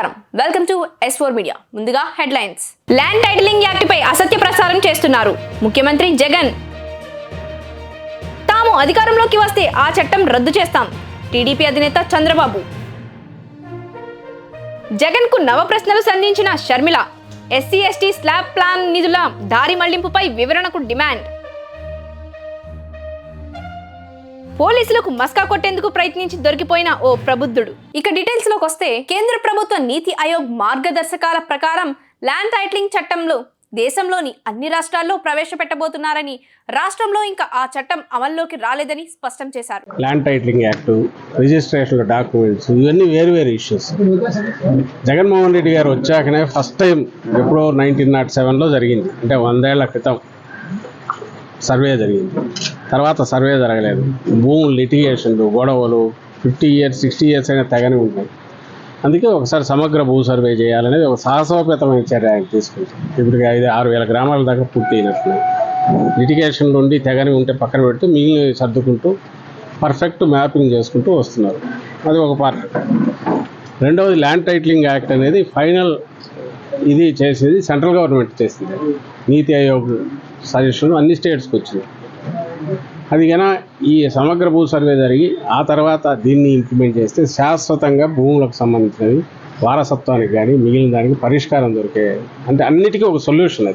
నమస్కారం, welcome to S4 media. ముందుగా headlines. Land titling act పై అసత్య ప్రచారం చేస్తున్నారు ముఖ్యమంత్రి జగన్. తాము అధికారంలోకి వస్తే ఆ చట్టం రద్దు చేస్తాం టీడీపీ అధినేత చంద్రబాబు. జగన్ కు నవ ప్రశ్నలు సంధించిన Sharmila. SC ST slab plan నిధుల దారి మళ్లింపుపై వివరణకు డిమాండ్. పోలీసులకు మస్కా కొట్టేందుకు ప్రయత్నించి దొరికిపోయిన ఓ ప్రబుద్ధుడు. ఇక డీటెయిల్స్ లోకి వస్తే, కేంద్ర ప్రభుత్వ నీతి ఆయోగ్ మార్గదర్శకాల ప్రకారం ల్యాండ్ టైటిలింగ్ చట్టంలో దేశంలోని అన్ని రాష్ట్రాల్లో ప్రవేశపెట్టబోతున్నారని, రాష్ట్రంలో ఇంకా ఆ చట్టం అమల్లోకి రాలేదని స్పష్టం చేశారు. Land titling act, registration documents, ఇవన్నీ వేరు ఇష్యూస్. జగన్మోహన్ రెడ్డి గారు వచ్చాకనే ఫస్ట్ టైం ఎప్పుడో 1907లో జరిగింది, అంటే 100 ఏళ్ల క్రితం సర్వే జరిగింది. తర్వాత సర్వే జరగలేదు. భూములు లిటిగేషన్లు, గొడవలు 50 years 60 years అయినా తెగని ఉంటాయి. అందుకే ఒకసారి సమగ్ర భూ సర్వే చేయాలనేది ఒక సాహసోపేతమైన చర్య ఆయన తీసుకుంటాం. ఇప్పటికి 5-6 వేల గ్రామాల దాకా పూర్తయినట్లు. లిటిగేషన్లు ఉండి తెగని ఉంటే పక్కన పెడుతూ మిగిలిన సర్దుకుంటూ పర్ఫెక్ట్ మ్యాపింగ్ చేసుకుంటూ వస్తున్నారు. అది ఒక పార్ట్. రెండవది ల్యాండ్ టైటిలింగ్ యాక్ట్ అనేది ఫైనల్ ఇది చేసేది సెంట్రల్ గవర్నమెంట్ చేసింది. నీతి ఆయోగ్ సజెషన్ అన్ని స్టేట్స్కి వచ్చింది. అది కన్నా ఈ సమగ్ర భూ సర్వే జరిగి ఆ తర్వాత దీన్ని ఇంప్లిమెంట్ చేస్తే శాశ్వతంగా భూములకు సంబంధించినవి వారసత్వానికి కానీ మిగిలిన దానికి పరిష్కారం దొరికే, అంటే అన్నిటికీ ఒక సొల్యూషన్.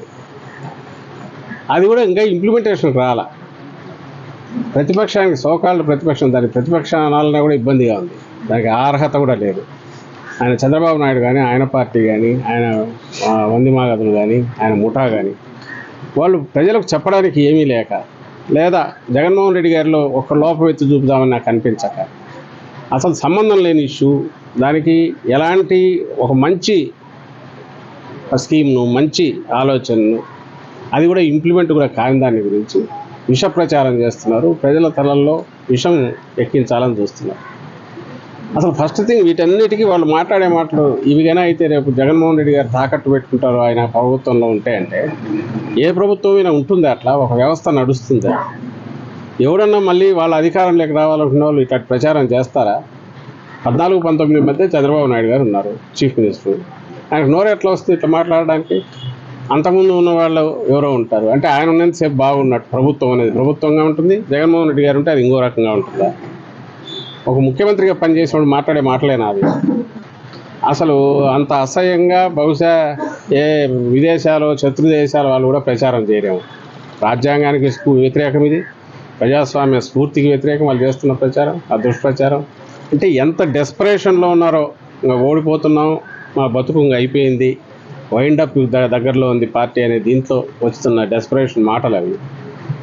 అది కూడా ఇంకా ఇంప్లిమెంటేషన్కి రాలా. ప్రతిపక్షానికి సోకాళ్ళ ప్రతిపక్షం, దాని ప్రతిపక్ష అనాలన్నా కూడా ఇబ్బందిగా ఉంది. దానికి అర్హత కూడా లేదు. ఆయన చంద్రబాబు నాయుడు కానీ, ఆయన పార్టీ కానీ, ఆయన వందిమాగదులు కానీ, ఆయన ముఠా కానీ, వాళ్ళు ప్రజలకు చెప్పడానికి ఏమీ లేక, లేదా జగన్మోహన్ రెడ్డి గారిలో ఒక లోపం ఎత్తి చూపుదామని నాకు అనిపించక, అసలు సంబంధం లేని ఇష్యూ, దానికి ఎలాంటి ఒక మంచి స్కీమ్ను, మంచి ఆలోచనను, అది కూడా ఇంప్లిమెంట్ కూడా కాని దాని గురించి విష ప్రచారం చేస్తున్నారు. ప్రజల తలల్లో విషం ఎక్కించాలని చూస్తున్నారు. అసలు ఫస్ట్ థింగ్, వీటన్నిటికీ వాళ్ళు మాట్లాడే మాటలు ఇవిగానే అయితే రేపు జగన్మోహన్ రెడ్డి గారు తాకట్టు పెట్టుకుంటారు ఆయన ప్రభుత్వంలో ఉంటే, అంటే ఏ ప్రభుత్వం అయినా ఉంటుంది అట్లా, ఒక వ్యవస్థ నడుస్తుంది. ఎవడన్నా మళ్ళీ వాళ్ళ అధికారంలోకి రావాలనుకున్న వాళ్ళు ఇట్లా ప్రచారం చేస్తారా? 14-19 మధ్య చంద్రబాబు నాయుడు గారు ఉన్నారు చీఫ్ మినిస్టర్. ఆయనకు నోరు ఎట్లా వస్తుంది ఇట్లా మాట్లాడడానికి? అంతకుముందు ఉన్న వాళ్ళు ఎవరో ఉంటారు. అంటే ఆయన ఉన్నంతసేపు బాగున్నట్టు ప్రభుత్వం అనేది ప్రభుత్వంగా ఉంటుంది, జగన్మోహన్ రెడ్డి గారు ఉంటే అది ఇంకో రకంగా ఉంటుందా? ఒక ముఖ్యమంత్రిగా పనిచేసేవాడు మాట్లాడే మాటలేనా అది? అసలు అంత అసహ్యంగా బహుశా ఏ విదేశాలు, శత్రు దేశాల వాళ్ళు కూడా ప్రచారం చేయలేము. రాజ్యాంగానికి వ్యతిరేకం, ఇది ప్రజాస్వామ్య స్ఫూర్తికి వ్యతిరేకం వాళ్ళు చేస్తున్న ప్రచారం, ఆ దుష్ప్రచారం. అంటే ఎంత డెస్పరేషన్లో ఉన్నారో, ఇంకా ఓడిపోతున్నాం, మా బతుకు ఇంకా అయిపోయింది, వైండప్ దగ్గరలో ఉంది పార్టీ అనే దీంట్లో వస్తున్న డెస్పరేషన్ మాటలు అవి.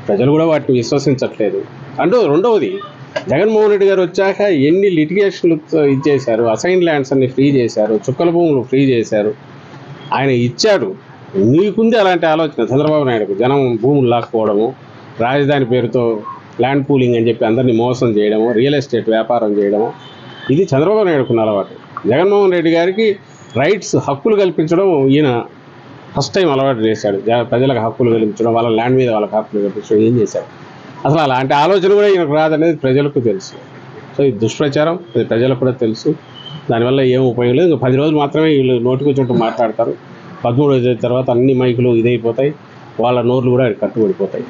ప్రజలు కూడా వాటిని విశ్వసించట్లేదు. అంటూ రెండవది, జగన్మోహన్ రెడ్డి గారు వచ్చాక ఎన్ని లిటిగేషన్లు ఇచ్చేశారు, అసైన్ ల్యాండ్స్ అన్ని ఫ్రీ చేశారు, చుక్కల భూములు ఫ్రీ చేశారు. ఆయన ఇచ్చాడు, నీకుంది అలాంటి ఆలోచన చంద్రబాబు నాయుడుకు. జనం భూములు లాక్కోవడము, రాజధాని పేరుతో ల్యాండ్ పూలింగ్ అని చెప్పి అందరినీ మోసం చేయడము, రియల్ ఎస్టేట్ వ్యాపారం చేయడము, ఇది చంద్రబాబు నాయుడుకున్న అలవాటు. జగన్మోహన్ రెడ్డి గారికి రైట్స్, హక్కులు కల్పించడం ఈయన ఫస్ట్ టైం అలవాటు చేశాడు. ప్రజలకు హక్కులు కల్పించడం, వాళ్ళ ల్యాండ్ మీద వాళ్ళకి హక్కులు కల్పించడం ఏం చేశాడు? అసలు అలాంటి ఆలోచన కూడా ఈయనకు రాదనేది ప్రజలకు తెలుసు. సో ఇది దుష్ప్రచారం, అది ప్రజలకు కూడా తెలుసు. దానివల్ల ఏం ఉపయోగం లేదు. ఇంకా 10 రోజులు మాత్రమే వీళ్ళు నోటికొచ్చినట్టు మాట్లాడతారు. 13వ తర్వాత అన్ని మైకులు ఇదైపోతాయి, వాళ్ళ నోర్లు కూడా కట్టుబడిపోతాయి.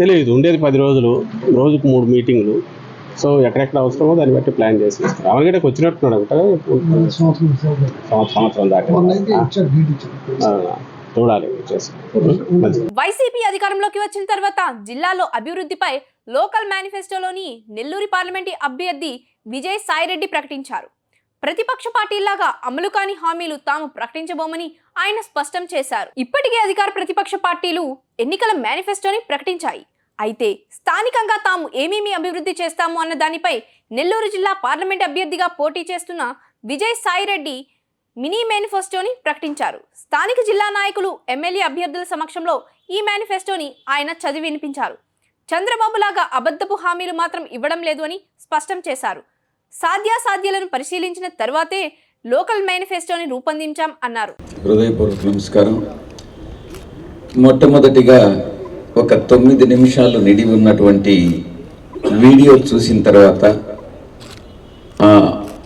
తెలియదు, ఉండేది 10 రోజులు, రోజుకు 3 మీటింగ్లు. సో ఎక్కడెక్కడ అవసరమో దాన్ని బట్టి ప్లాన్ చేసి ఇస్తారు. అవన్నీ వచ్చినట్టున్నాడు అనుకుంటా, సంవత్సరం దాకా చూడాలి. వైసీపీ అధికారంలోకి వచ్చిన తర్వాత జిల్లాలో అభివృద్ధిపై లోకల్ మేనిఫెస్టోలోని నెల్లూరు పార్లమెంటు అభ్యర్థి విజయ్ సాయిరెడ్డి ప్రకటించారు. ప్రతిపక్ష పార్టీలాగా అమలు కాని హామీలు తాము ప్రకటించబోమని ఆయన స్పష్టం చేశారు. ఇప్పటికే అధికార ప్రతిపక్ష పార్టీలు ఎన్నికల మేనిఫెస్టోని ప్రకటించాయి. అయితే స్థానికంగా తాము ఏమేమి అభివృద్ధి చేస్తాము అన్న దానిపై నెల్లూరు జిల్లా పార్లమెంట్ అభ్యర్థిగా పోటీ చేస్తున్న విజయ్ సాయిరెడ్డి మినీ మేనిఫెస్టోని ప్రకటించారు. స్థానిక జిల్లా నాయకులు, ఎమ్మెల్యే అభ్యర్థుల సమక్షంలో ఈ మేనిఫెస్టోని ఆయన చదివి వినిపించారు. చంద్రబాబు లాగా అబద్ధపు హామీలు మాత్రం ఇవ్వడం లేదు అని స్పష్టం చేశారు. సాధ్యాసాధ్యాలను పరిశీలించిన తర్వాతే లోకల్ మేనిఫెస్టోని రూపొందించాం అన్నారు. హృదయపూర్వక నమస్కారం. మొట్టమొదటిగా ఒక 9 నిమిషాలు నిడివి ఉన్నటువంటి వీడియో చూసిన తర్వాత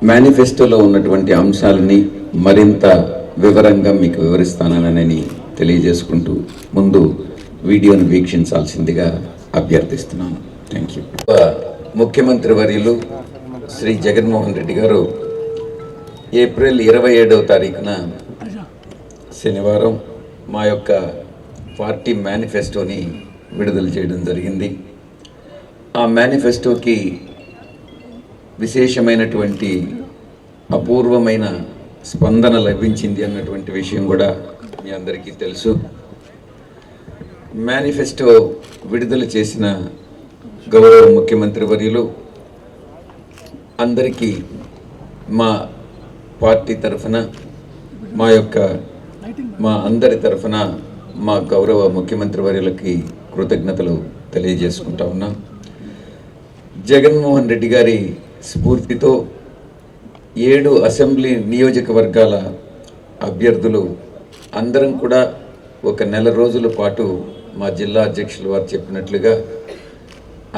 మేనిఫెస్టోలో ఉన్నటువంటి అంశాలని మరింత వివరంగా మీకు వివరిస్తానని తెలియజేసుకుంటూ ముందు వీడియోను వీక్షించాల్సిందిగా అభ్యర్థిస్తున్నాను. Thank you. ముఖ్యమంత్రి వర్యులు శ్రీ జగన్మోహన్ రెడ్డి గారు ఏప్రిల్ 27వ తారీఖున శనివారం మా యొక్క పార్టీ మేనిఫెస్టోని విడుదల చేయడం జరిగింది. ఆ మేనిఫెస్టోకి విశేషమైనటువంటి అపూర్వమైన స్పందన లభించింది అన్నటువంటి విషయం కూడా మీ అందరికీ తెలుసు. మేనిఫెస్టో విడుదల చేసిన గౌరవ ముఖ్యమంత్రి వర్యులు అందరికీ మా పార్టీ తరఫున మా అందరి తరఫున మా గౌరవ ముఖ్యమంత్రి వర్యులకి కృతజ్ఞతలు తెలియజేసుకుంటా ఉన్నాం. జగన్మోహన్ రెడ్డి గారి స్ఫూర్తితో 7 అసెంబ్లీ నియోజకవర్గాల అభ్యర్థులు అందరం కూడా ఒక నెల రోజుల పాటు మా జిల్లా అధ్యక్షులు వారు చెప్పినట్లుగా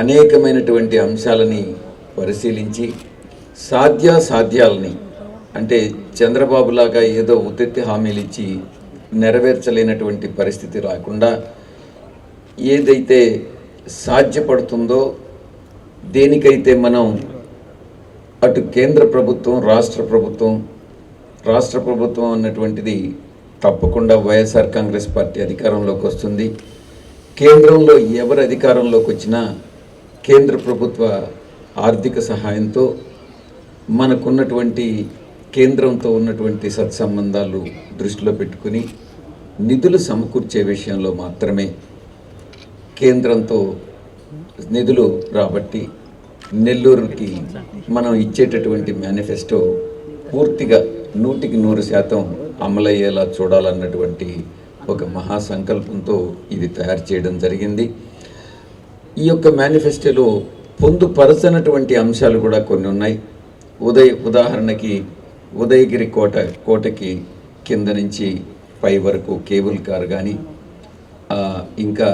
అనేకమైనటువంటి అంశాలని పరిశీలించి సాధ్యాసాధ్యాలని, అంటే చంద్రబాబు లాగా ఏదో ఉత్తెత్తి హామీలు ఇచ్చి నెరవేర్చలేనటువంటి పరిస్థితి రాకుండా ఏదైతే సాధ్యపడుతుందో, దేనికైతే మనం అటు కేంద్ర ప్రభుత్వం రాష్ట్ర ప్రభుత్వం అన్నటువంటిది తప్పకుండా వైఎస్ఆర్ కాంగ్రెస్ పార్టీ అధికారంలోకి వస్తుంది. కేంద్రంలో ఎవరు అధికారంలోకి వచ్చినా కేంద్ర ప్రభుత్వ ఆర్థిక సహాయంతో మనకున్నటువంటి కేంద్రంతో ఉన్నటువంటి సత్సంబంధాలు దృష్టిలో పెట్టుకుని నిధులు సమకూర్చే విషయంలో మాత్రమే కేంద్రంతో నిధులు రాబట్టి నెల్లూరుకి మనం ఇచ్చేటటువంటి మేనిఫెస్టో పూర్తిగా 100% అమలయ్యేలా చూడాలన్నటువంటి ఒక మహాసంకల్పంతో ఇది తయారు చేయడం జరిగింది. ఈ యొక్క మేనిఫెస్టోలో పొందుపరచనటువంటి అంశాలు కూడా కొన్ని ఉన్నాయి. ఉదాహరణకి ఉదయగిరి కోటకి కింద నుంచి పై వరకు కేబుల్ కార్ కానీ, ఇంకా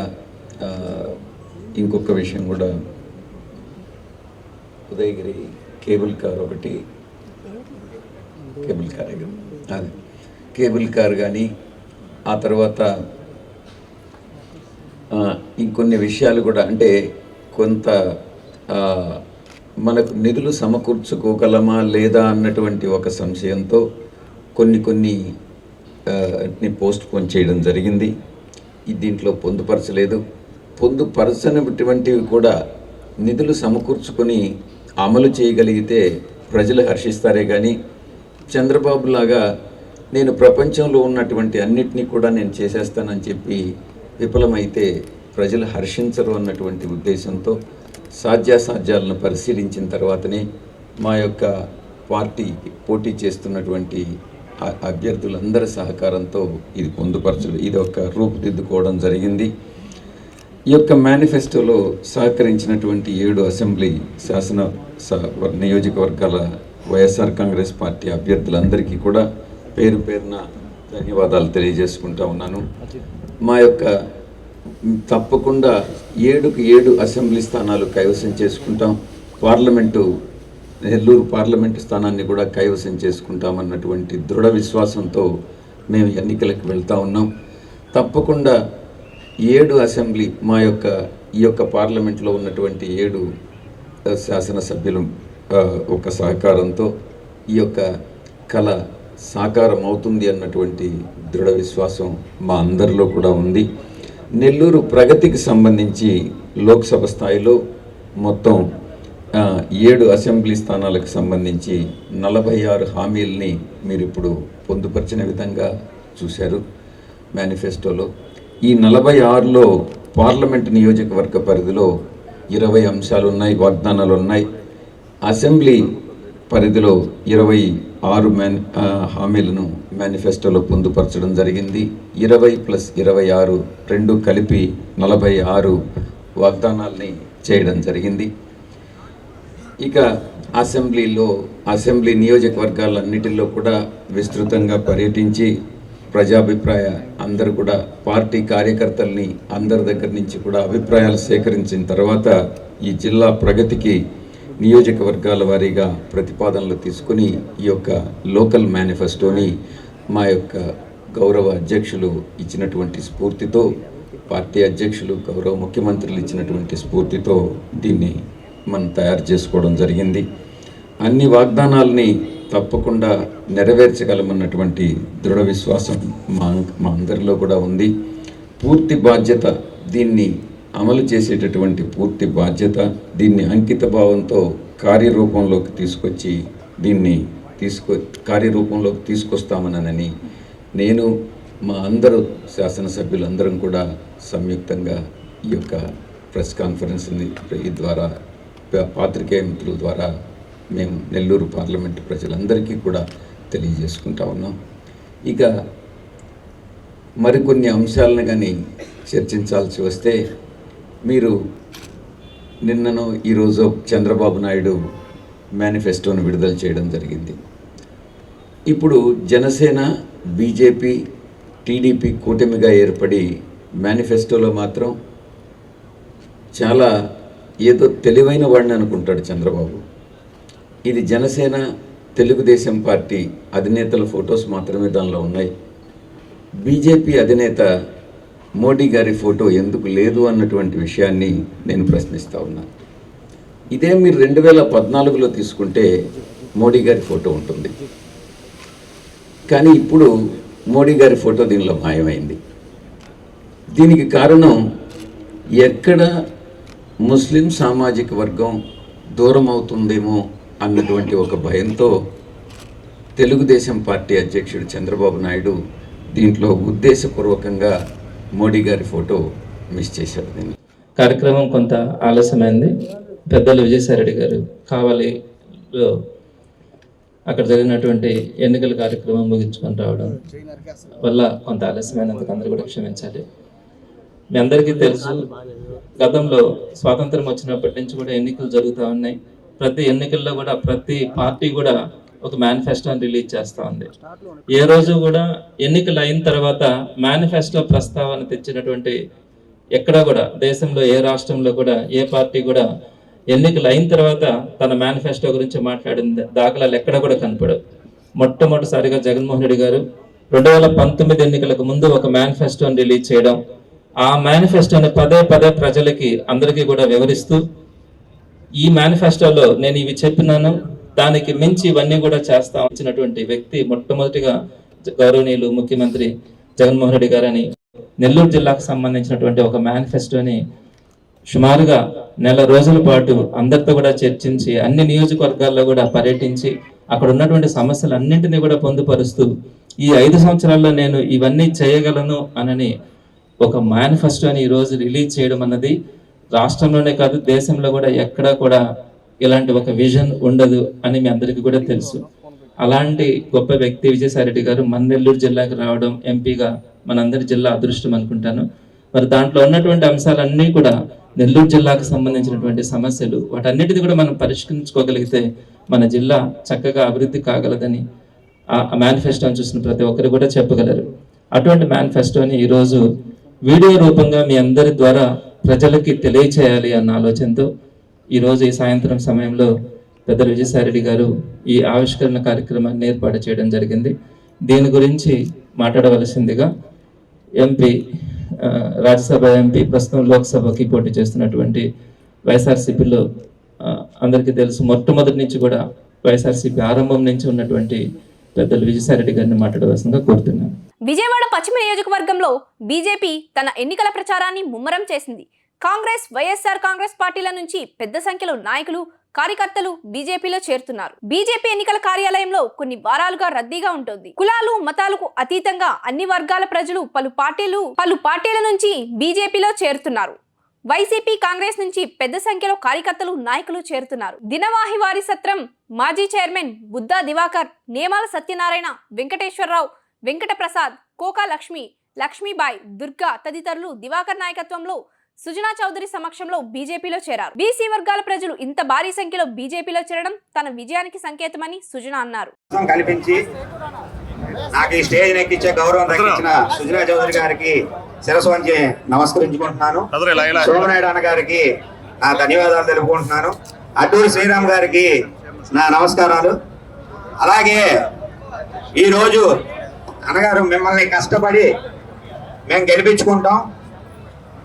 ఇంకొక విషయం కూడా, ఉదయగిరి కేబుల్ కార్ ఒకటి, కేబుల్ కార్ కానీ, ఆ తర్వాత ఇంకొన్ని విషయాలు కూడా, అంటే కొంత మనకు నిధులు సమకూర్చుకోగలమా లేదా అన్నటువంటి ఒక సంశయంతో కొన్ని పోస్ట్ పోన్ చేయడం జరిగింది. దీంట్లో పొందుపరచలేదు. పొందుపరచనటువంటివి కూడా నిధులు సమకూర్చుకొని అమలు చేయగలిగితే ప్రజలు హర్షిస్తారే కానీ చంద్రబాబు లాగా నేను ప్రపంచంలో ఉన్నటువంటి అన్నిటినీ కూడా నేను చేసేస్తానని చెప్పి విఫలమైతే ప్రజలు హర్షించరు అన్నటువంటి ఉద్దేశంతో సాధ్యాసాధ్యాలను పరిశీలించిన తర్వాతనే మా యొక్క పార్టీ పోటీ చేస్తున్నటువంటి అభ్యర్థులందరి సహకారంతో ఇది పొందుపరచడం, ఇది ఒక రూపుదిద్దుకోవడం జరిగింది. ఈ యొక్క మేనిఫెస్టోలో సహకరించినటువంటి 7 అసెంబ్లీ నియోజకవర్గాల వైఎస్ఆర్ కాంగ్రెస్ పార్టీ అభ్యర్థులందరికీ కూడా పేరు పేరున ధన్యవాదాలు తెలియజేసుకుంటా ఉన్నాను. మా యొక్క తప్పకుండా 7 అసెంబ్లీ స్థానాలు కైవసం చేసుకుంటాం. నెల్లూరు పార్లమెంటు స్థానాన్ని కూడా కైవసం చేసుకుంటామన్నటువంటి దృఢ విశ్వాసంతో మేము ఎన్నికలకు వెళ్తూ ఉన్నాం. తప్పకుండా 7 అసెంబ్లీ ఈ యొక్క పార్లమెంట్లో ఉన్నటువంటి 7 శాసనసభ్యులు ఒక సహకారంతో ఈ యొక్క కళ సాకారం అవుతుంది అన్నటువంటి దృఢ విశ్వాసం మా అందరిలో కూడా ఉంది. నెల్లూరు ప్రగతికి సంబంధించి లోక్సభ స్థాయిలో మొత్తం 7 అసెంబ్లీ స్థానాలకు సంబంధించి 46 హామీలని మీరు ఇప్పుడు పొందుపరిచిన విధంగా చూశారు మేనిఫెస్టోలో. ఈ 46లో పార్లమెంట్ నియోజకవర్గ పరిధిలో 20 అంశాలు ఉన్నాయి, వాగ్దానాలు ఉన్నాయి. అసెంబ్లీ పరిధిలో 26 హామీలను మేనిఫెస్టోలో పొందుపరచడం జరిగింది. 20+26 రెండు కలిపి 46 వాగ్దానాల్ని చేయడం జరిగింది. ఇక అసెంబ్లీ నియోజకవర్గాలన్నిటిలో కూడా విస్తృతంగా పర్యటించి ప్రజాభిప్రాయ అందరూ కూడా పార్టీ కార్యకర్తల్ని అందరి దగ్గర నుంచి కూడా అభిప్రాయాలు సేకరించిన తర్వాత ఈ జిల్లా ప్రగతికి నియోజకవర్గాల వారీగా ప్రతిపాదనలు తీసుకుని ఈ యొక్క లోకల్ మేనిఫెస్టోని మా యొక్క గౌరవ అధ్యక్షులు ఇచ్చినటువంటి స్ఫూర్తితో, పార్టీ అధ్యక్షులు గౌరవ ముఖ్యమంత్రులు ఇచ్చినటువంటి స్ఫూర్తితో దీన్ని మనం తయారు చేసుకోవడం జరిగింది. అన్ని వాగ్దానాలని తప్పకుండా నెరవేర్చగలమన్నటువంటి దృఢ విశ్వాసం మా అందరిలో కూడా ఉంది. పూర్తి బాధ్యత, దీన్ని అమలు చేసేటటువంటి పూర్తి బాధ్యత, దీన్ని అంకిత భావంతో కార్యరూపంలోకి తీసుకొచ్చి దీన్ని కార్యరూపంలోకి తీసుకొస్తామనని నేను, మా అందరూ శాసనసభ్యులందరం కూడా సంయుక్తంగా ఈ యొక్క ప్రెస్ కాన్ఫరెన్స్ని ద్వారా, పాత్రికేయ మిత్రుల ద్వారా మేము నెల్లూరు పార్లమెంటు ప్రజలందరికీ కూడా తెలియజేసుకుంటా ఉన్నాం. ఇక మరికొన్ని అంశాలను కానీ చర్చించాల్సి వస్తే, మీరు నిన్నను ఈరోజు చంద్రబాబు నాయుడు మేనిఫెస్టోను విడుదల చేయడం జరిగింది. ఇప్పుడు జనసేన, బీజేపీ, టీడీపీ కూటమిగా ఏర్పడి మేనిఫెస్టోలో మాత్రం చాలా ఏదో తెలివైన వాడిని అనుకుంటాడు చంద్రబాబు. ఇది జనసేన, తెలుగుదేశం పార్టీ అధినేతల ఫొటోస్ మాత్రమే దానిలో ఉన్నాయి. బీజేపీ అధినేత మోడీ గారి ఫోటో ఎందుకు లేదు అన్నటువంటి విషయాన్ని నేను ప్రశ్నిస్తూ ఉన్నాను. ఇదే మీరు 2014లో తీసుకుంటే మోడీ గారి ఫోటో ఉంటుంది, కానీ ఇప్పుడు మోడీ గారి ఫోటో దీనిలో మాయమైంది. దీనికి కారణం, ఎక్కడ ముస్లిం సామాజిక వర్గం దూరం అవుతుందేమో అన్నటువంటి ఒక భయంతో తెలుగుదేశం పార్టీ అధ్యక్షుడు చంద్రబాబు నాయుడు దీంట్లో ఉద్దేశపూర్వకంగా మోడీ గారి ఫోటో మిస్ చేశాడు. దీన్ని కార్యక్రమం కొంత ఆలస్యమైంది. పెద్దలు విజయసాయిరెడ్డి గారు కావలిలో అక్కడ జరిగినటువంటి ఎన్నికల కార్యక్రమం ముగించుకొని రావడం వల్ల కొంత ఆలస్యమైనందుకు అందరూ కూడా క్షమించాలి. మీ అందరికీ తెలుసు, గతంలో స్వాతంత్రం వచ్చినప్పటి నుంచి కూడా ఎన్నికలు జరుగుతూ ఉన్నాయి. ప్రతి ఎన్నికల్లో కూడా ప్రతి పార్టీ కూడా ఒక మేనిఫెస్టోని రిలీజ్ చేస్తూ ఉంది. ఏ రోజు కూడా ఎన్నికలు అయిన తర్వాత మేనిఫెస్టో ప్రస్తావన తెచ్చినటువంటి ఎక్కడ కూడా దేశంలో ఏ రాష్ట్రంలో కూడా ఏ పార్టీ కూడా ఎన్నికలు అయిన తర్వాత తన మేనిఫెస్టో గురించి మాట్లాడిన దాఖలాలు ఎక్కడ కూడా కనపడవు. మొట్టమొదటిసారిగా జగన్మోహన్ రెడ్డి గారు 2019 ఎన్నికలకు ముందు ఒక మేనిఫెస్టోని రిలీజ్ చేయడం, ఆ మేనిఫెస్టోని పదే పదే ప్రజలకి అందరికీ కూడా వివరిస్తూ, ఈ మేనిఫెస్టోలో నేను ఇవి చెప్పినాను, దానికి మించి ఇవన్నీ కూడా చేస్తా వచ్చినటువంటి వ్యక్తి మొట్టమొదటిగా గౌరవనీయులు ముఖ్యమంత్రి జగన్మోహన్ రెడ్డి గారని నెల్లూరు జిల్లాకు సంబంధించినటువంటి ఒక మేనిఫెస్టోని సుమారుగా 1 రోజుల పాటు అందరితో కూడా చర్చించి అన్ని నియోజకవర్గాల్లో కూడా పర్యటించి అక్కడ ఉన్నటువంటి సమస్యలు అన్నింటినీ కూడా పొందుపరుస్తూ ఈ 5 సంవత్సరాల్లో నేను ఇవన్నీ చేయగలను అనని ఒక మేనిఫెస్టోని ఈరోజు రిలీజ్ చేయడం అన్నది రాష్ట్రంలోనే కాదు దేశంలో కూడా ఎక్కడా కూడా ఇలాంటి ఒక విజన్ ఉండదు అని మీ అందరికీ కూడా తెలుసు. అలాంటి గొప్ప వ్యక్తి విజయసాయిరెడ్డి గారు మన నెల్లూరు జిల్లాకి రావడం ఎంపీగా మనందరి జిల్లా అదృష్టం అనుకుంటాను. మరి దాంట్లో ఉన్నటువంటి అంశాలన్నీ కూడా నెల్లూరు జిల్లాకు సంబంధించినటువంటి సమస్యలు, వాటన్నిటిని కూడా మనం పరిష్కరించుకోగలిగితే మన జిల్లా చక్కగా అభివృద్ధి కాగలదని ఆ మేనిఫెస్టోని చూసిన ప్రతి ఒక్కరు కూడా చెప్పగలరు. అటువంటి మేనిఫెస్టోని ఈరోజు వీడియో రూపంగా మీ అందరి ద్వారా ప్రజలకి తెలియచేయాలి అన్న ఆలోచనతో ఈరోజు ఈ సాయంత్రం సమయంలో పెద్దలు విజయసాయిరెడ్డి గారు ఈ ఆవిష్కరణ కార్యక్రమాన్ని ఏర్పాటు చేయడం జరిగింది. దీని గురించి మాట్లాడవలసిందిగా ఎంపీ, రాజ్యసభ ఎంపీ, ప్రస్తుతం లోక్సభకి పోటీ చేస్తున్నటువంటి వైఎస్ఆర్సీపీలో అందరికీ తెలుసు మొట్టమొదటి నుంచి కూడా వైఎస్ఆర్సీపీ ఆరంభం నుంచి ఉన్నటువంటి పెద్దలు విజయసాయిరెడ్డి గారిని మాట్లాడవలసిందిగా కోరుతున్నాను. విజయవాడ పశ్చిమ నియోజకవర్గంలో బీజేపీ తన ఎన్నికల ప్రచారాన్ని ముమ్మరం చేసింది. కాంగ్రెస్, వైఎస్ఆర్ కాంగ్రెస్ పార్టీల నుంచి పెద్ద సంఖ్యలో నాయకులు, కార్యకర్తలు బీజేపీలో చేరుతున్నారు. బీజేపీ ఎన్నికల కార్యాలయంలో కొన్ని వారాలుగా రద్దీగా ఉంటుంది. కులాలు, మతాలకు అతీతంగా అన్ని వర్గాల ప్రజలు పలు పార్టీల నుంచి బీజేపీలో చేరుతున్నారు. వైసీపీ, కాంగ్రెస్ నుంచి పెద్ద సంఖ్యలో కార్యకర్తలు, నాయకులు చేరుతున్నారు. దినవాహి వారి సత్రం మాజీ చైర్మన్ బుద్దా దివాకర్, నేమాల సత్యనారాయణ, వెంకటేశ్వరరావు, వెంకట ప్రసాద్, కోకా లక్ష్మి, లక్ష్మీబాయి, దుర్గా తదితరులు దివాకర్ నాయకత్వంలో సుజనా చౌదరి సమక్షంలో బీజేపీలో చేరారు. బీసీ వర్గాల ప్రజలు ఇంత భారీ సంఖ్యలో బీజేపీలో చేరడం తన విజయానికి సంకేతమని సుజనా అన్నారు. కల్పించి నాకు ఈ స్టేజ్ ఎక్కించే గౌరవం దక్కించిన సుజనా చౌదరి గారికి శిరస్సు వంచి నమస్కరించుకుంటున్నాను. సోమనాయుడు అన్న గారికి నా ధన్యవాదాలు తెలుపుకుంటున్నాను. అడ్డూరి శ్రీరామ్ గారికి నా నమస్కారాలు. అలాగే ఈరోజు అన్నగారు మిమ్మల్ని కష్టపడి మేము గెలిపించుకుంటాం.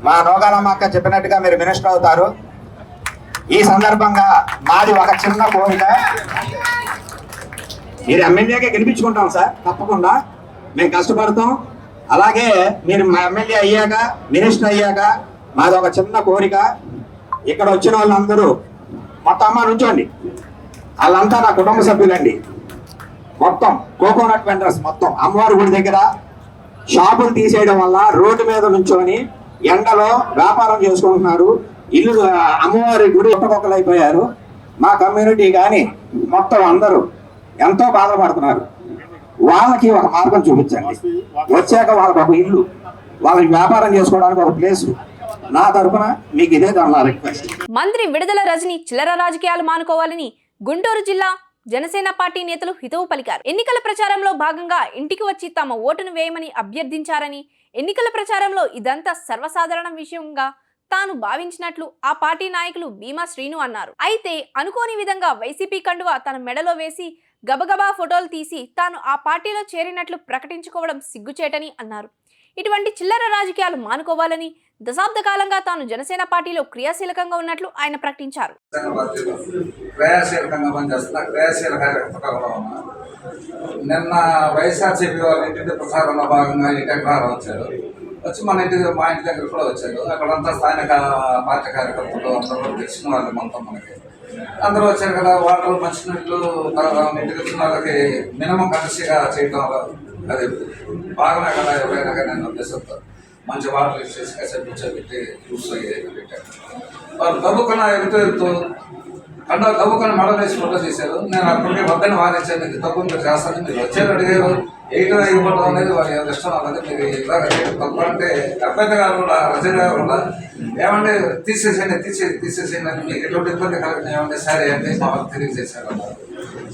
మా నోగాలమ్మ అక్క చెప్పినట్టుగా మీరు మినిస్టర్ అవుతారు. ఈ సందర్భంగా మాది ఒక చిన్న కోరిక, మీరు ఎమ్మెల్యేగా గెలిపించుకుంటాం సార్, తప్పకుండా మేము కష్టపడతాం. అలాగే మీరు మా ఎమ్మెల్యే అయ్యాక, మినిస్టర్ అయ్యాక మాది ఒక చిన్న కోరిక, ఇక్కడ వచ్చిన వాళ్ళందరూ మొత్తం అమ్మ నుంచోండి, వాళ్ళంతా నా కుటుంబ సభ్యులండి. మొత్తం కోకోనట్ వెండర్స్ మొత్తం అమ్మవారి గుడి దగ్గర షాపులు తీసేయడం వల్ల రోడ్డు మీద నుంచొని ఎండలో వ్యాపారం చేసుకుంటున్నారు. ఇల్లు అమ్మవారి గుడి ఒక్కకొక్కలైపోయారు. మా కమ్యూనిటీ కానీ మొత్తం అందరూ ఎంతో బాధపడుతున్నారు. వాళ్ళకి ఒక మార్గం చూపించండి. వచ్చాక వాళ్ళకి ఒక ఇల్లు, వాళ్ళకి వ్యాపారం చేసుకోవడానికి ఒక ప్లేసు. నా తరఫున మీకు ఇదే నా రిక్వెస్ట్. మంత్రి విడుదల రజని చిల్లర రాజకీయాలు మానుకోవాలని గుంటూరు జిల్లా జనసేన పార్టీ నేతలు హితవు పలికారు. ఎన్నికల ప్రచారంలో భాగంగా ఇంటికి వచ్చి తమ ఓటును వేయమని అభ్యర్థించారని, ఎన్నికల ప్రచారంలో ఇదంతా సర్వసాధారణ విషయంగా తాను భావించినట్లు ఆ పార్టీ నాయకులు భీమా శ్రీను అన్నారు. అయితే అనుకోని విధంగా వైసీపీ కండువా తన మెడలో వేసి గబగబా ఫోటోలు తీసి తాను ఆ పార్టీలో చేరినట్లు ప్రకటించుకోవడం సిగ్గుచేటని అన్నారు. ఇటువంటి చిల్లర రాజకీయాలు మానుకోవాలని, దశాబ్ద కాలంగా తాను జనసేన పార్టీలో క్రియాశీలకంగా ఉన్నట్లు ఆయన ప్రకటించారు. నిన్న వైఎస్ఆర్సీపీ వాళ్ళ ఇంటి ప్రచారంలో భాగంగా ఈ టెక్నాలజీ వచ్చారు. వచ్చి మా ఇంటి దగ్గర కూడా వచ్చారు. అక్కడంతా స్థానిక పార్టీ కార్యకర్తలు అందరూ తెలిసిన వాళ్ళు మొత్తం మనకి అందరూ వచ్చారు కదా. వాటర్ మంచినీళ్ళు ఇంటికి వచ్చిన వాళ్ళకి మినిమం కరెన్సీగా చేయడం అది బాగానే కదా. ఎవరైనా కానీ నేను ఉద్దేశంతో మంచి వాటర్ ఇచ్చేసి కాసేపు కూర్చోబెట్టి ఫ్రూట్స్ పెట్టారు. వాళ్ళు దవ్వుకున్న ఎదుగుతూ కండా దవ్వుకొని మడలు వేసి ఫోటో చేశారు. నేను అప్పటికే వద్దని వారించాను, ఇది తప్పు మీరు చేస్తాను. మీరు వచ్చారు అడిగారు, ఎయిటో ఇవ్వడం అనేది వారి ఇష్టం అన్నది. మీరు ఇలాగ తప్పు అంటే అబ్బాయి గారు కూడా, రజనీ గారు కూడా ఏమంటే తీసేసేయండి అని మీకు ఎటువంటి ఇబ్బంది కలగదు ఏమంటే సరే అంటే మా వాళ్ళు తెలియజేశారు అన్నారు.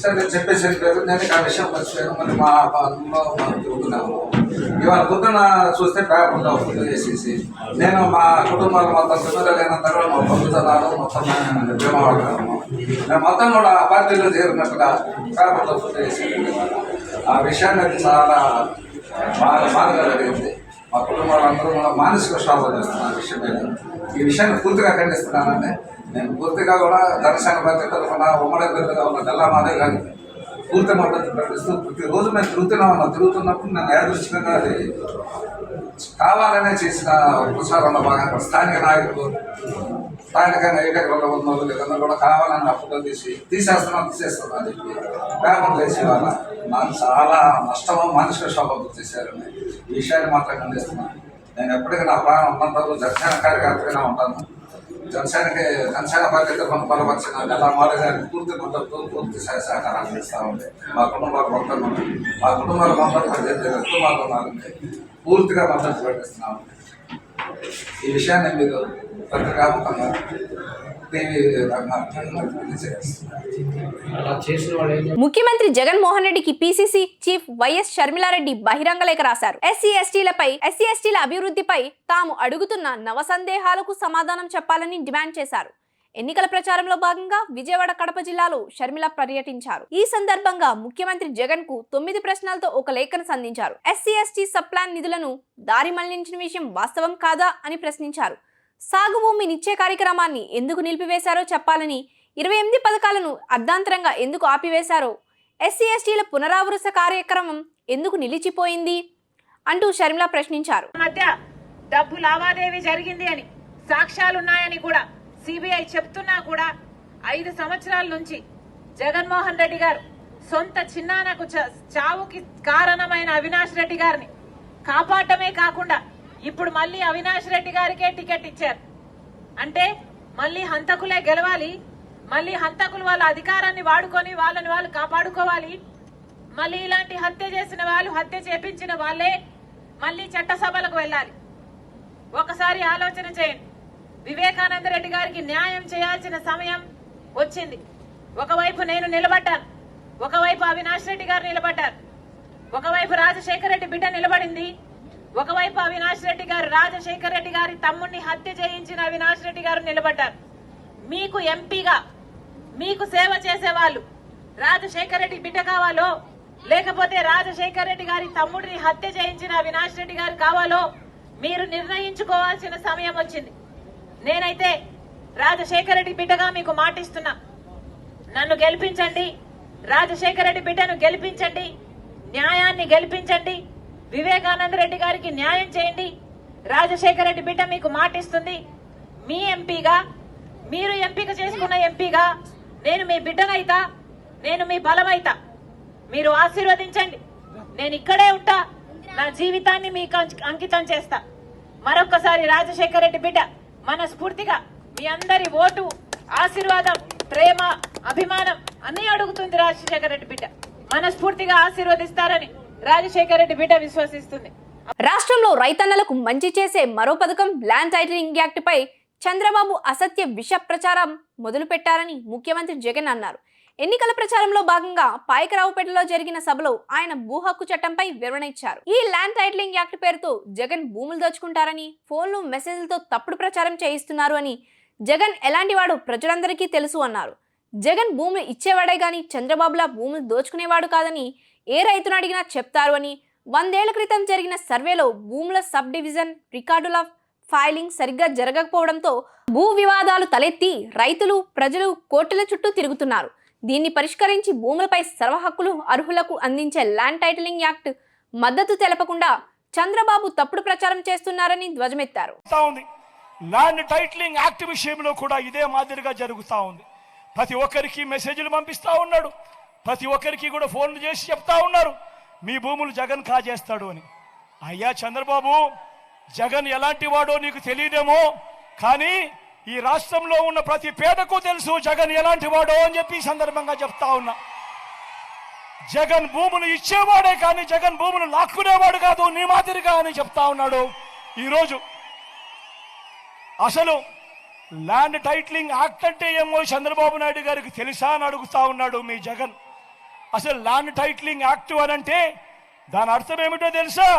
సరే నేను చెప్పేసాను పేరు, నేను ఆ విషయం మర్చిపోయాను. మరి మా పనుల్లో మనం తిరుగుతున్నాము. ఇవాళ పొద్దున చూస్తే పేపర్లో ఫోటో చేసేసి నేను మా కుటుంబాలు మొత్తం పిల్లలైన తర్వాత మా బంధువులు మొత్తం భీమవాడము మేము మొత్తం కూడా ఆ పార్టీలో చేరినట్టుగా పేపర్లో ఫోటో చేసి ఆ విషయాన్ని అది చాలా బాగా జరిగింది. మా కుటుంబాలందరూ కూడా మానసిక శ్వాస చేస్తున్నారు ఆ విషయం మీద. ఈ విషయాన్ని పూర్తిగా ఖండిస్తున్నానండి. నేను పూర్తిగా కూడా జనసేన పార్టీ తరఫున ఉమ్మడి అభ్యర్థిగా ఉన్న గల్లా మాదే కానీ పూర్తి మద్దతు ప్రకటిస్తూ ప్రతిరోజు మేము తిరుగుతున్నప్పుడు నేను యాదృష్టికంగా అది కావాలనే చేసిన ప్రచారంలో భాగంగా స్థానిక నాయకులు, స్థానికంగా ఏటెక్కలలో ఉన్న వాళ్ళు లేదన్నా కూడా కావాలని అప్పులో తీసేస్తున్నాను అని చెప్పి పేపర్లు వేసి వాళ్ళ నాకు చాలా నష్టమో మానసిక శోభ చేశారని ఈ విషయాన్ని మాత్రం ఖండిస్తున్నాను. నేను ఎప్పటికీ నా ప్రాణం ఉన్నంత జనసేన కార్యకర్తగానే ఉంటాను. జనసేన పార్టీ తరఫున బలపరిచిన గల్లా మారే గారికి పూర్తి మద్దతు, పూర్తి సహకారం అందిస్తూ ఉంది. మా కుటుంబాలు మొత్తం మా కుటుంబాల మొత్తం ఎక్కువ మాత్రం పూర్తిగా మద్దతు ప్రకటిస్తున్నాము. ఈ విషయాన్ని మీరు పత్రికాముఖంగా ముఖ్యమంత్రి జగన్మోహన్ రెడ్డికి పిసిసి చీఫ్ వైఎస్ షర్మిలారెడ్డి బహిరంగ లేఖ రాశారు. ఎస్సీ ఎస్టీల అభివృద్ధిపై తాము అడుగుతున్న నవ సందేహాలకు సమాధానం చెప్పాలని డిమాండ్ చేశారు. ఎన్నికల ప్రచారంలో భాగంగా విజయవాడ, కడప జిల్లాలో షర్మిల పర్యటించారు. ఈ సందర్భంగా ముఖ్యమంత్రి జగన్ కు 9 ప్రశ్నలతో ఒక లేఖను సంధించారు. ఎస్సీ ఎస్టీ సబ్ ప్లాన్ నిధులను దారి మళ్లించిన విషయం వాస్తవం కాదా అని ప్రశ్నించారు. సాగు భూమి నిచ్చే కార్యక్రమాన్ని ఎందుకు నిలిపివేశారో చెప్పాలని, 28 పథకాలను అర్ధాంతరంగా ఎందుకు ఆపివేశారో, ఎస్సీ ఎస్టీల పునరావృత కార్యక్రమం ఎందుకు నిలిచిపోయింది అంటూ షర్మిల ప్రశ్నించారు. మధ్య డబ్బు లావాదేవీ జరిగింది అని సాక్ష్యాలున్నాయని కూడా సిబిఐ చెప్తున్నా కూడా 5 సంవత్సరాల నుంచి జగన్మోహన్ రెడ్డి గారు సొంత చిన్నానకు చావుకి కారణమైన అవినాష్ రెడ్డి గారిని కాపాడటమే కాకుండా ఇప్పుడు మళ్ళీ అవినాష్ రెడ్డి గారికే టికెట్ ఇచ్చారు. అంటే మళ్ళీ హంతకులే గెలవాలి, మళ్ళీ హంతకులు వాళ్ళ అధికారాన్ని వాడుకొని వాళ్ళని వాళ్ళు కాపాడుకోవాలి, మళ్ళీ ఇలాంటి హత్య చేసిన వాళ్ళు, హత్య చేపించిన వాళ్ళే మళ్ళీ చట్టసభలకు వెళ్ళాలి. ఒకసారి ఆలోచన చేయండి. వివేకానంద రెడ్డి గారికి న్యాయం చేయాల్సిన సమయం వచ్చింది. ఒకవైపు నేను నిలబడ్డాను, ఒకవైపు అవినాష్ రెడ్డి గారు నిలబడ్డారు, ఒకవైపు రాజశేఖర రెడ్డి బిడ్డ నిలబడింది, ఒకవైపు అవినాష్ రెడ్డి గారు రాజశేఖర రెడ్డి గారి తమ్ముడిని హత్య చేయించిన అవినాష్ రెడ్డి గారు నిలబడ్డారు. మీకు ఎంపీగా మీకు సేవ చేసేవాళ్ళు రాజశేఖర రెడ్డి బిడ్డ కావాలో లేకపోతే రాజశేఖర రెడ్డి గారి తమ్ముడిని హత్య చేయించిన అవినాష్ రెడ్డి గారు కావాలో మీరు నిర్ణయించుకోవాల్సిన సమయం వచ్చింది. నేనైతే రాజశేఖర రెడ్డి బిడ్డగా మీకు మాటిస్తున్నా, నన్ను గెలిపించండి, రాజశేఖర రెడ్డి బిడ్డను గెలిపించండి, న్యాయాన్ని గెలిపించండి, వివేకానంద రెడ్డి గారికి న్యాయం చేయండి. రాజశేఖర రెడ్డి బిడ్డ మీకు మాటిస్తుంది, మీ ఎంపీగా, మీరు ఎంపిక చేసుకున్న ఎంపీగా నేను మీ బిడ్డనైతా, నేను మీ బలమైతా. మీరు ఆశీర్వదించండి, నేను ఇక్కడే ఉంటా, నా జీవితాన్ని మీకు అంకితం చేస్తా. మరొక్కసారి రాజశేఖర రెడ్డి బిడ్డ మనస్ఫూర్తిగా మీ అందరి ఓటు, ఆశీర్వాదం, ప్రేమ, అభిమానం అన్ని అడుగుతుంది. రాజశేఖర రెడ్డి బిడ్డ మనస్ఫూర్తిగా ఆశీర్వదిస్తారని రాజశేఖర రెడ్డి బిడ్డ విశ్వసిస్తుంది. రాష్ట్రంలో రైతన్నలకు మంచి చేసే మరో పథకం ల్యాండ్ టైటిలింగ్ యాక్ట్ పై చంద్రబాబు అసత్య విష ప్రచారం మొదలు పెట్టారని ముఖ్యమంత్రి జగన్ అన్నారు. ఎన్నికల ప్రచారంలో భాగంగా పాయకరావుపేటలో జరిగిన సభలో ఆయన భూ హక్కు చట్టంపై వివరణ ఇచ్చారు. ఈ ల్యాండ్ టైటిలింగ్ యాక్ట్ పేరుతో జగన్ భూములు దోచుకుంటారని, ఫోన్లు, మెసేజ్లతో తప్పుడు ప్రచారం చేయిస్తున్నారు అని, జగన్ ఎలాంటి వాడు ప్రజలందరికీ తెలుసు అన్నారు. జగన్ భూములు ఇచ్చేవాడే గాని చంద్రబాబులా భూములు దోచుకునేవాడు కాదని ఏ రైతును అడిగినా చెప్తారు అని, 100 ఏళ్ల క్రితం జరిగిన సర్వేలో భూముల సబ్ డివిజన్ రికార్డుల ఫైలింగ్ సరిగ్గా జరగకపోవడంతో భూ వివాదాలు తలెత్తి రైతులు, ప్రజలు కోర్టుల చుట్టూ తిరుగుతున్నారు. దీన్ని పరిష్కరించి భూములపై సర్వ హక్కులు అర్హులకు అందించే ల్యాండ్ టైటిలింగ్ యాక్ట్ మద్దతు తెలపకుండా చంద్రబాబు తప్పుడు ప్రచారం చేస్తున్నారని ధ్వజమెత్తారు. ల్యాండ్ టైటిలింగ్ యాక్ట్ విషయంలో కూడా ఇదే మాదిరిగా జరుగుతూ ఉంది. ప్రతి ఒక్కరికి మెసేజ్లు పంపిస్తా ఉన్నాడు, ప్రతి ఒక్కరికి కూడా ఫోన్లు చేసి చెప్తా ఉన్నారు మీ భూములు జగన్ కాజేస్తాడు అని. అయ్యా చంద్రబాబు, జగన్ ఎలాంటి వాడో నీకు తెలియదేమో, కానీ ఈ రాష్ట్రంలో ఉన్న ప్రతి పేదకు తెలుసు జగన్ ఎలాంటి వాడో అని చెప్పి ఈ సందర్భంగా చెప్తా ఉన్నా. జగన్ భూములు ఇచ్చేవాడే కానీ జగన్ భూములు లాక్కునేవాడు కాదు నీ మాదిరిగా అని చెప్తా ఉన్నాడు. ఈరోజు అసలు ల్యాండ్ టైటిలింగ్ యాక్ట్ అంటే ఏమో చంద్రబాబు నాయుడు గారికి తెలుసా అని అడుగుతా ఉన్నాడు మీ జగన్. అసలు ల్యాండ్ టైటిలింగ్ యాక్ట్ అనంటే దాని అర్థం ఏమిటో తెలుసా?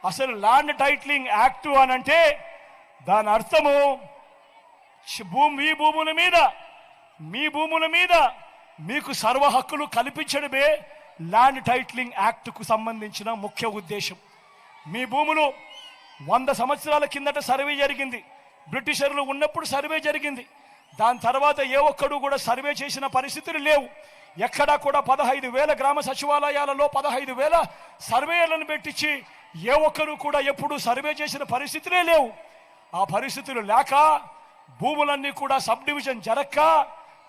అసలు ల్యాండ్ టైటిలింగ్ యాక్ట్ అనంటే దాని అర్థము మీ భూముల మీద మీకు సర్వ హక్కులు కల్పించడమే ల్యాండ్ టైటిలింగ్ యాక్ట్కు సంబంధించిన ముఖ్య ఉద్దేశం. మీ భూములు 100 సంవత్సరాల కిందట సర్వే జరిగింది, బ్రిటిషర్లు ఉన్నప్పుడు సర్వే జరిగింది. దాని తర్వాత ఏ ఒక్కడు కూడా సర్వే చేసిన పరిస్థితులు లేవు. ఎక్కడా కూడా 15,000 గ్రామ సచివాలయాలలో 15,000 సర్వేలను పెట్టించి ఏ ఒక్కరు కూడా ఎప్పుడు సర్వే చేసిన పరిస్థితులే లేవు. ఆ పరిస్థితులు లేక భూములన్నీ కూడా సబ్ డివిజన్ జరక్క,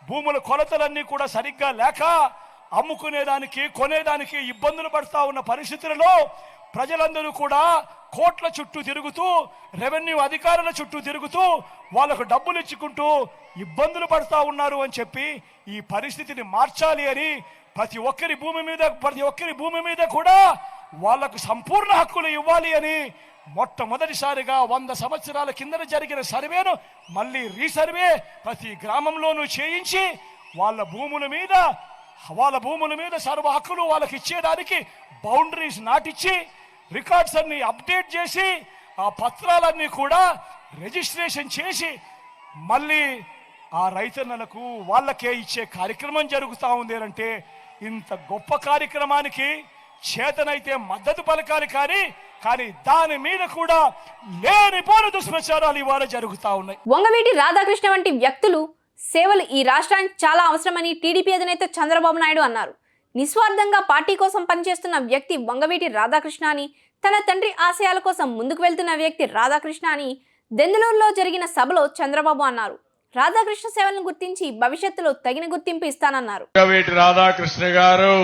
భూముల కొలతలన్నీ కూడా సరిగ్గా లేక అమ్ముకునేదానికి, కొనేదానికి ఇబ్బందులు పడతా ఉన్న పరిస్థితులలో ప్రజలందరూ కూడా కోట్ల చుట్టూ తిరుగుతూ, రెవెన్యూ అధికారుల చుట్టూ తిరుగుతూ వాళ్ళకు డబ్బులు ఇచ్చుకుంటూ ఇబ్బందులు పడతా ఉన్నారు అని చెప్పి ఈ పరిస్థితిని మార్చాలి అని ప్రతి ఒక్కరి భూమి మీద కూడా వాళ్లకు సంపూర్ణ హక్కులు ఇవ్వాలి అని మొట్టమొదటిసారిగా 100 సంవత్సరాల కింద జరిగిన సర్వేను మళ్ళీ రీసర్వే ప్రతి గ్రామంలోనూ చేయించి వాళ్ళ భూముల మీద సర్వ హక్కులు వాళ్ళకి ఇచ్చేదానికి బౌండరీస్ నాటిచ్చి రికార్డ్స్ అన్ని అప్డేట్ చేసి ఆ పత్రాలన్నీ కూడా రిజిస్ట్రేషన్ చేసి మళ్ళీ ఆ రైతన్నలకు వాళ్ళకే ఇచ్చే కార్యక్రమం జరుగుతూ ఉంది అంటే ఇంత గొప్ప కార్యక్రమానికి చేతనైతే మద్దతు పలకాలి కానీ దాని మీద కూడా లేనిపోని దుష్ప్రచారాలు ఇవాళ జరుగుతూ ఉన్నాయి. వంగవీటి రాధాకృష్ణ వంటి వ్యక్తులు సేవలు ఈ రాష్ట్రానికి చాలా అవసరమని టీడీపీ అధినేత చంద్రబాబు నాయుడు అన్నారు. నిస్వార్థంగా పార్టీ కోసం పనిచేస్తున్న వ్యక్తి వంగవీటి రాధాకృష్ణ అని, తన తండ్రి ఆశయాల కోసం ముందుకు వెళ్తున్న వ్యక్తి రాధాకృష్ణ అని దెందులూరులో జరిగిన సభలో చంద్రబాబు అన్నారు. రాధాకృష్ణ సేవలను గుర్తించి భవిష్యత్తులో తగిన గుర్తింపు ఇస్తానన్నారు. వంగవీటి రాధాకృష్ణ గారు,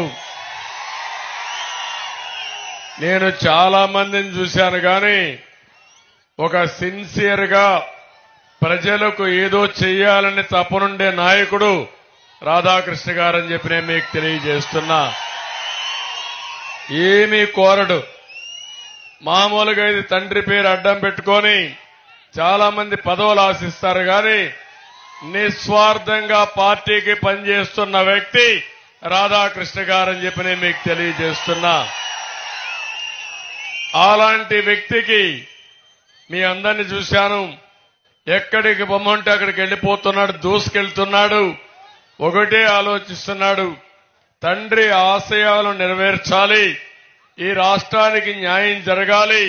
నేను చాలా మందిని చూశాను కానీ ఒక సిన్సియర్గా ప్రజలకు ఏదో చెయ్యాలని తపనుండే నాయకుడు రాధాకృష్ణ గారని చెప్పి నేను మీకు తెలియజేస్తున్నా. ఏమీ కోరడు. మామూలుగా ఇది తండ్రి పేరు అడ్డం పెట్టుకొని చాలా మంది పదవులు ఆశిస్తారు కానీ నిస్వార్థంగా పార్టీకి పనిచేస్తున్న వ్యక్తి రాధాకృష్ణ గారని చెప్పి నేను మీకు తెలియజేస్తున్నా. అలాంటి వ్యక్తికి మీ అందరిని చూశాను. ఎక్కడికి పొమ్మంటే అక్కడికి వెళ్ళిపోతున్నాడు, దూసుకెళ్తున్నాడు. ఒకటే ఆలోచిస్తున్నాడు, తండ్రి ఆశయాలను నెరవేర్చాలి, ఈ రాష్ట్రానికి న్యాయం జరగాలి,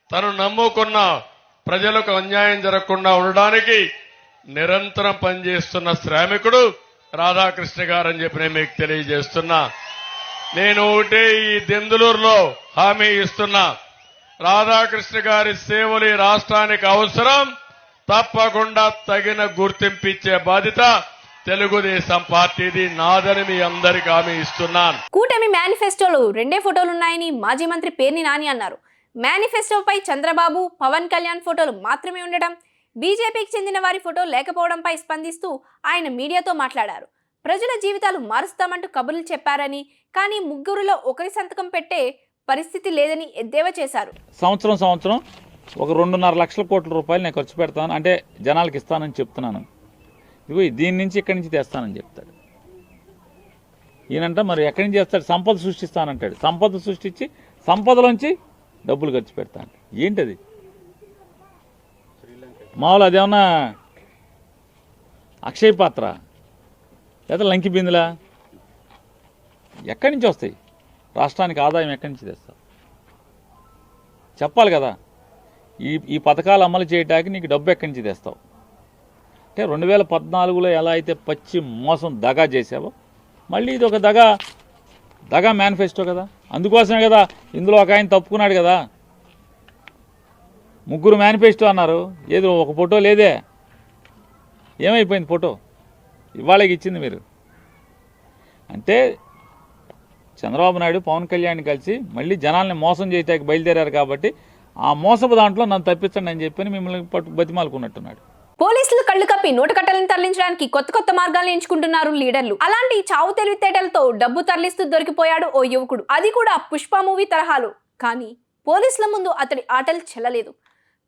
తను నమ్ముకున్న ప్రజలకు అన్యాయం జరగకుండా ఉండడానికి నిరంతరం పనిచేస్తున్న శ్రామికుడు రాధాకృష్ణ గారని చెప్పి నేను మీకు తెలియజేస్తున్నా. నేను ఒకటే ఈ దెందులూరులో హామీ ఇస్తున్నా, రాధాకృష్ణ గారి సేవలు ఈ రాష్ట్రానికి అవసరం, తప్పకుండా తగిన గుర్తింపు ఇచ్చే బాధ్యత తెలుగుదేశం పార్టీది, నాదని మీ అందరికీ హామీ ఇస్తున్నాను. కూటమి మేనిఫెస్టోలో 2 ఫోటోలున్నాయని మాజీ మంత్రి పేర్ని నాని అన్నారు. మేనిఫెస్టోపై చంద్రబాబు, పవన్ కళ్యాణ్ ఫోటోలు మాత్రమే ఉండడం, బీజేపీకి చెందిన వారి ఫోటో లేకపోవడంపై స్పందిస్తూ ఆయన మీడియాతో మాట్లాడారు. ప్రజల జీవితాలు మారుస్తామంటూ కబుర్లు చెప్పారని, కానీ ముగ్గురులో ఒకరి సంతకం పెట్టే పరిస్థితి లేదని ఎద్దేవా చేశారు. సంవత్సరం ఒక 2.5 లక్షల కోట్ల రూపాయలు నేను ఖర్చు పెడతాను, అంటే జనాలకు ఇస్తానని చెప్తున్నాను. ఇదిగో దీని నుంచి ఇక్కడి నుంచి తెస్తానని చెప్తాడు. ఈయనంట మరి ఎక్కడి నుంచి చేస్తాడు? సంపద సృష్టిస్తానంటాడు. సంపద సృష్టించి సంపదలోంచి డబ్బులు ఖర్చు పెడతాను. ఏంటది? మామూలు అదేమన్నా అక్షయ పాత్ర లేదా లంకి బిందులా? ఎక్కడి నుంచి వస్తాయి? రాష్ట్రానికి ఆదాయం ఎక్కడి నుంచి తెస్తావు? చెప్పాలి కదా. ఈ పథకాలు అమలు చేయడానికి నీకు డబ్బు ఎక్కడి నుంచి తెస్తావు? అంటే 2014లో ఎలా అయితే పచ్చి మోసం దగా చేసావో, మళ్ళీ ఇది ఒక దగా మేనిఫెస్టో కదా. అందుకోసమే కదా ఇందులో ఒక ఆయన తప్పుకున్నాడు కదా. ముగ్గురు మేనిఫెస్టో అన్నారు, ఏదో ఒక ఫోటో లేదే. ఏమైపోయింది ఫోటో? ఇవాళకి ఇచ్చింది మీరు. అంటే చంద్రబాబు నాయుడు పవన్ కళ్యాణ్ కలిసి మళ్ళీ జనాల్ని మోసం చేయడానికి బయలుదేరారు కాబట్టి ఆ మోసపు దాంట్లో నన్ను తప్పించండి అని చెప్పి మిమ్మల్ని బతిమాలుకున్నట్టున్నాడు. పోలీసులు కళ్ళు కప్పి నోటుకట్టలను తరలించడానికి కొత్త మార్గాలను ఎంచుకుంటున్నారు లీడర్లు. అలాంటి చావు తెలివితేటలతో డబ్బు తరలిస్తూ దొరికిపోయాడు ఓ యువకుడు, అది కూడా పుష్ప మూవీ తరహాలో. కానీ పోలీసుల ముందు అతడి ఆటలు చెల్లలేదు.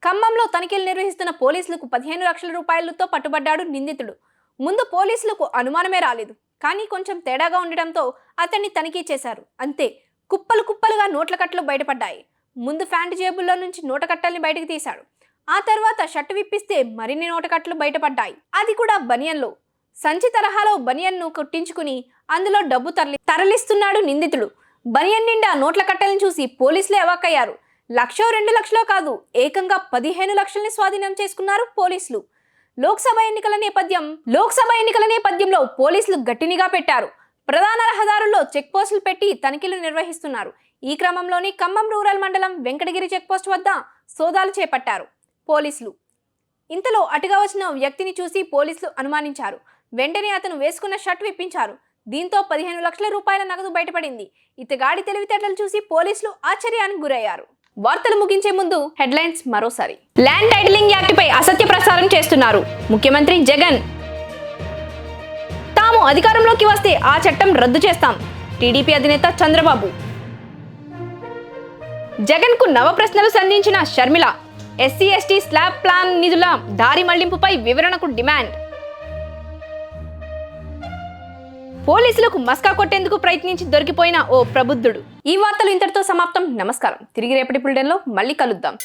ఖమ్మంలో తనిఖీలు నిర్వహిస్తున్న పోలీసులకు 15 లక్షల రూపాయలతో పట్టుబడ్డాడు నిందితుడు. ముందు పోలీసులకు అనుమానమే రాలేదు, కానీ కొంచెం తేడాగా ఉండడంతో అతన్ని తనిఖీ చేశారు. అంతే, కుప్పలుగా నోట్ల కట్టలు బయటపడ్డాయి. ముందు ప్యాంటు జేబుల్లో నుంచి నోటకట్టల్ని బయటకు తీశాడు. ఆ తర్వాత షర్టు విప్పిస్తే మరిన్ని నోటకట్టలు బయటపడ్డాయి. అది కూడా బనియన్లో. సంచి తరహాలో బనియన్ను కుట్టించుకుని అందులో డబ్బు తరలిస్తున్నాడు నిందితుడు. బనియన్ నిండా నోట్ల కట్టలను చూసి పోలీసులే అవాక్కయ్యారు. 1,00,000 2 లక్షలో కాదు, ఏకంగా 15 లక్షల్ని స్వాధీనం చేసుకున్నారు పోలీసులు. లోక్సభ ఎన్నికల నేపథ్యంలో పోలీసులు గట్టినిగా పెట్టారు. ప్రధాన రహదారుల్లో చెక్ పోస్టులు పెట్టి తనిఖీలు నిర్వహిస్తున్నారు. ఈ క్రమంలోని ఖమ్మం రూరల్ మండలం వెంకటగిరి చెక్ పోస్ట్ వద్ద సోదాలు చేపట్టారు పోలీసులు. ఇంతలో అటుగా వచ్చిన వ్యక్తిని చూసి పోలీసులు అనుమానించారు. వెంటనే అతను వేసుకున్న షర్ట్ విప్పించారు. దీంతో 15 లక్షల రూపాయల నగదు బయటపడింది. ఇతగాడి తెలివితేటలు చూసి పోలీసులు ఆశ్చర్యానికి గురయ్యారు. వార్తలు ముగించే ముందు హెడ్లైన్స్ మరోసారి. ల్యాండ్ టైటిలింగ్ యాక్ట్ పై అసత్య ప్రచారం చేస్తున్నారు ముఖ్యమంత్రి జగన్. తాము అధికారంలోకి వస్తే ఆ చట్టం రద్దు చేస్తాం, టీడీపీ అధినేత చంద్రబాబు. జగన్ కు నవ ప్రశ్నలు సంధించిన Sharmila. SC ST slab plan నిధుల దారి మళ్లింపుపై వివరణకు డిమాండ్. పోలీసులకు మస్కా కొట్టేందుకు ప్రయత్నించి దొరికిపోయిన ఓ ప్రబుద్ధుడు. ఈ వార్తలు ఇంతటితో సమాప్తం. నమస్కారం. తిరిగి రేపటి బులెటిన్లో మళ్ళీ కలుద్దాం.